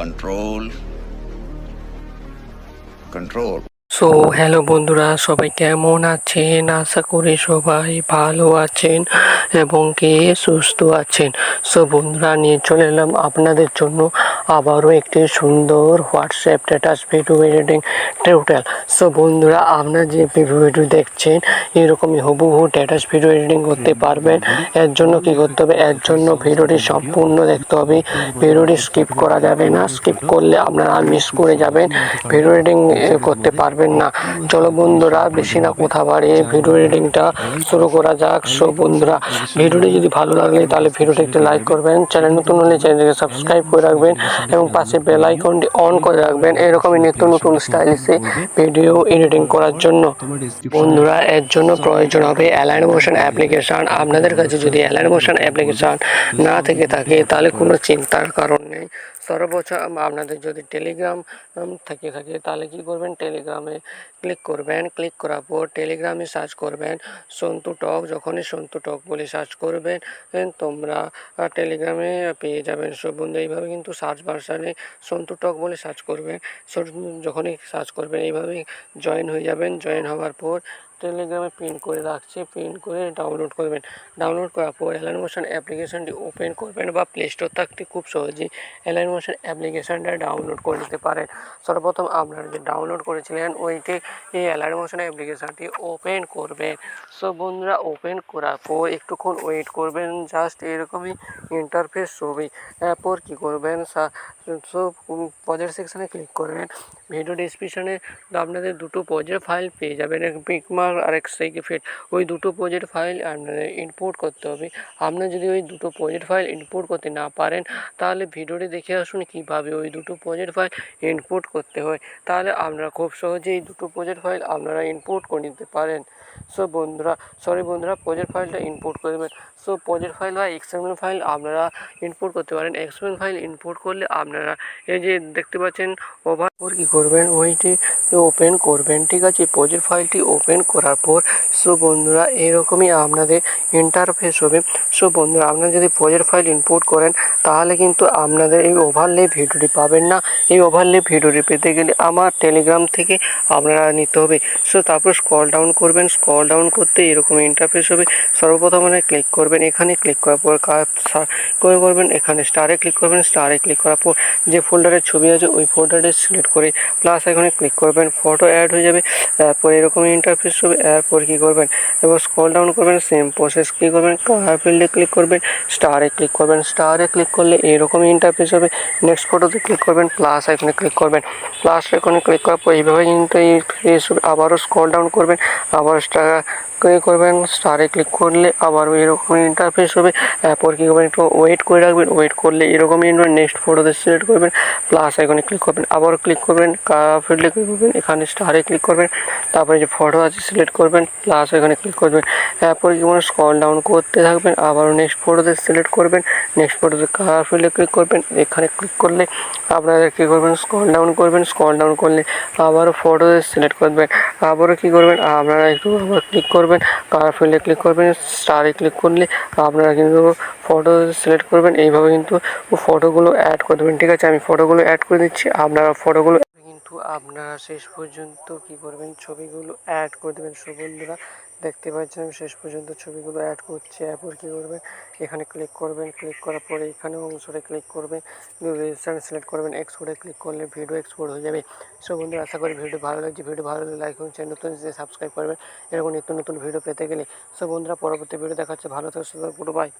control, control. So hello বন্ধুরা, সবাই কেমন আছেন? আশা করি সবাই ভালো আছেন এবং কে সুস্থ আছেন। সো বন্ধুরা, নিয়ে চলে এলাম আপনাদের জন্য আবারও একটি সুন্দর WhatsApp status video editing tutorial. So বন্ধুরা, আপনারা যে ভিডিও দেখছেন এরকমই হুবহু স্ট্যাটাস ভিডিও এডিটিং করতে পারবেন। এর জন্য কি করতে হবে? এর জন্য ভিডিওটি সম্পূর্ণ দেখতে হবে। ভিডিওটি স্কিপ করা যাবে না। স্কিপ করলে আপনারা মিস করে যাবেন, ভিডিও এডিটিং করতে পারবেন না। চলো বন্ধুরা, বেশি না কথা বাড়িয়ে ভিডিও এডিটিংটা শুরু করা যাক। সো বন্ধুরা, ভিডিওটি যদি ভালো লাগলে তাহলে ভিডিওটি একটু লাইক করবেন, চ্যানেল নতুন হলে চ্যানেলকে সাবস্ক্রাইব করে রাখবেন এবং পাশে বেল আইকনটি অন করে রাখবেন এরকমই নিত্য নতুন স্টাইলিশে ভিডিও এডিটিং করার জন্য। বন্ধুরা, এর জন্য প্রয়োজন হবে অ্যালাইন মোশন অ্যাপ্লিকেশান। আপনাদের কাছে যদি অ্যালাইন মোশন অ্যাপ্লিকেশান না থেকে থাকে তাহলে কোনো চিন্তার কারণ নেই। সর্বোচ্চ আপনাদের যদি টেলিগ্রাম থেকে থাকে তাহলে কী করবেন? টেলিগ্রামে ক্লিক করবেন। ক্লিক করার পর টেলিগ্রামে সার্চ করবেন সন্তু টক। যখনই সন্তু টক বলে সার্চ করবেন তোমরা টেলিগ্রামে পেয়ে যাবেন। সব বন্ধু এইভাবে কিন্তু সার্চ ভার্সানে সন্তু টক বলে সার্চ করবেন। যখনই সার্চ করবেন এইভাবেই জয়েন হয়ে যাবেন। জয়েন হওয়ার পর টেলিগ্রামে পিন করে রাখছি, পিন করে ডাউনলোড করবেন। ডাউনলোড করার পর অ্যালাইন মোশন অ্যাপ্লিকেশনটি ওপেন করবেন বা প্লে স্টোর থাকতে খুব সহজেই অ্যালাইন মোশন অ্যাপ্লিকেশনটা ডাউনলোড করে নিতে পারেন। সর্বপ্রথম আপনারা যে ডাউনলোড করেছিলেন ওইটি এই অ্যালাইন মোশন অ্যাপ্লিকেশনটি ওপেন করবেন। সো বন্ধুরা, ওপেন করার পর একটুক্ষণ ওয়েট করবেন, জাস্ট এরকমই ইন্টারফেস ছবি। এরপর কী করবেন? সো প্রজেক্ট সেকশানে ক্লিক করবেন। ভিডিও ডিসক্রিপশানে আপনাদের দুটো প্রজেক্ট ফাইল পেয়ে যাবেন, এক পিকমার্ক আর এক সেকিফেট। ওই দুটো প্রজেক্ট ফাইল আপনাদের ইম্পোর্ট করতে হবে। আপনারা যদি ওই দুটো প্রজেক্ট ফাইল ইম্পোর্ট করতে না পারেন তাহলে ভিডিওটি দেখে আসুন কীভাবে ওই দুটো প্রজেক্ট ফাইল ইম্পোর্ট করতে হয়। তাহলে আপনারা খুব সহজেই দুটো প্রজেক্ট ফাইল আপনারা ইম্পোর্ট করে নিতে পারেন। সো বন্ধুরা, প্রজেক্ট ফাইলটা ইম্পোর্ট করবেন। সো প্রজেক্ট ফাইল বা এক্সএমএল ফাইল আপনারা ইম্পোর্ট করতে পারেন। এক্সএমএল ফাইল ইম্পোর্ট করলে আপনারা এই যে দেখতে পাচ্ছেন ওভার কী করবেন? ওইটি ওপেন করবেন। ঠিক আছে, প্রজেক্ট ফাইলটি ওপেন করার পর সো বন্ধুরা এরকমই আপনাদের ইন্টারফেস হবে। সো বন্ধুরা, আপনারা যদি প্রজেক্ট ফাইল ইম্পোর্ট করেন তাহলে কিন্তু আপনাদের এই ওভারলে ভিডিওটি পাবেন না। এই ওভারলে ভিডিওটি পেতে গেলে আমার টেলিগ্রাম থেকে আপনারা নিতে হবে। সো তারপর স্ক্রল ডাউন করবেন। স্ক্রল ডাউন করতে এরকম ইন্টারফেস হবে। সর্বপ্রথম ক্লিক করবেন, এখানে ক্লিক করার পর করবেন এখানে স্টারে ক্লিক করবেন। স্টারে ক্লিক করার পর যে ফোল্ডারের ছবি আছে ওই ফোল্ডারে সিলেক্ট করে প্লাস এখানে ক্লিক করবেন, ফটো অ্যাড হয়ে যাবে। তারপর এরকম ইন্টারফেস হবে। এরপর কী করবেন? এবার স্ক্রল ডাউন করবেন, সেম প্রসেস কী করবেন? কালার ফিল্ডে ক্লিক করবেন, স্টারে ক্লিক করবেন। স্টারে ক্লিক করলে এরকম ইন্টারফেস হবে। নেক্সট ফটোতে ক্লিক করবেন, প্লাস আইকনে ক্লিক করবেন। প্লাস আইকনে ক্লিক করার পর এইভাবে কিন্তু এই ফেস হবে। আবারও স্ক্রল ডাউন করবেন, আবার করবেন, স্টারে ক্লিক করলে আবারও এরকম ইন্টারফেস হবে। এরপর কী করবেন? একটু ওয়েট করে রাখবেন। ওয়েট করলে এরকমই নেক্সট ফটোতে সিলেক্ট করবেন, প্লাস আইকনে ক্লিক করবেন, আবারও ক্লিক করবেন, কালার ফিল্ডে ক্লিক করবেন, এখানে স্টারে ক্লিক করবেন। তারপরে যে ফটো আছে সিলেক্ট করবেন, প্লাস এখানে ক্লিক করবেন। এরপরে কি করবেন? স্ক্রল ডাউন করতে থাকবেন, আবারও নেক্সট ফটোতে সিলেক্ট করবেন, নেক্সট ফটোতে কালার ফিল্ডে ক্লিক করবেন। এখানে ক্লিক করলে আপনারা কী করবেন? স্ক্রল ডাউন করবেন। স্ক্রল ডাউন করলে আবারও ফটোতে সিলেক্ট করবেন, আবারও কী করবেন? আপনারা একটু আবার ক্লিক করবেন, কালার ফিল্ডে ক্লিক করবেন, স্টারে ক্লিক করলে আপনারা কিন্তু ফটো সিলেক্ট করবেন। এইভাবে কিন্তু ফটোগুলো অ্যাড করে দেবেন। ঠিক আছে, আমি ফটোগুলো অ্যাড করে দিচ্ছি, আপনারা ফটোগুলো কিন্তু আপনারা শেষ পর্যন্ত কী করবেন? ছবিগুলো অ্যাড করে দেবেন। সো বন্ধুরা, দেখতে পাচ্ছেন আমি শেষ পর্যন্ত ছবিগুলো অ্যাড করছি। এরপর কী করবেন? এখানে ক্লিক করবেন। ক্লিক করার পরে এখানে অংশটা ক্লিক করবেন, রেজিস্টার সিলেক্ট করবেন, এক্সপোর্টে ক্লিক করলে ভিডিও এক্সপোর্ট হয়ে যাবে। সো বন্ধুরা, আশা করি ভিডিও ভালো লাগছে। ভিডিও ভালো লাগলে লাইক এবং চ্যানেল নতুন সাবস্ক্রাইব করবেন এরকম নিত্য নতুন ভিডিও পেতে গেলে। সো বন্ধুরা, পরবর্তী ভিডিও দেখাচ্ছে। ভালো থাকছে, বাই।